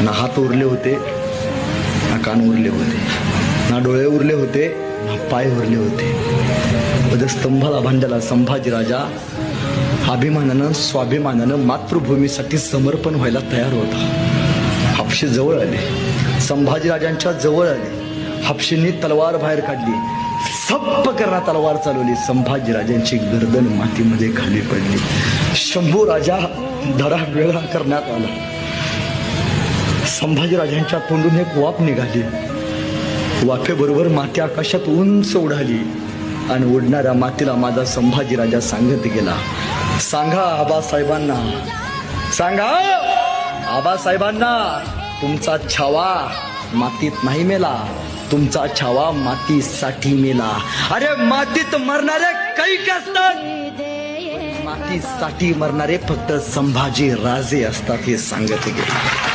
ना हात उरले होते, ना कान उरले होते, ना डोळे उरले होते, ना पाय उरले होते. स्तंभाला बांधलेला संभाजी राजा अभिमानानं स्वाभिमानानं मातृभूमीसाठी समर्पण व्हायला तयार होता. हापशे जवळ आले, संभाजीराजांच्या जवळ आले. हापशेंनी तलवार बाहेर काढली, सप्प करणा तलवार चालवली. संभाजीराजांची गर्दन मातीमध्ये खाली पडली. शंभू राजा धडा वेगळा करण्यात आला. संभाजीराजांच्या तोंडून एक वाफ निघाली. वाफेबरोबर माती आकाशात उंच उडाली आणि उडणाऱ्या मातीला माझा संभाजीराजा सांगत गेला, सांगा आबासाहेबांना, सांगा आबासाहेबांना, तुमचा छावा मातीत नाही मेला, तुमचा छावा मातीसाठी मेला. अरे मातीत मरणारे कैक असतात, मातीसाठी मरणारे फक्त संभाजी राजे असतात, हे सांगत गेले.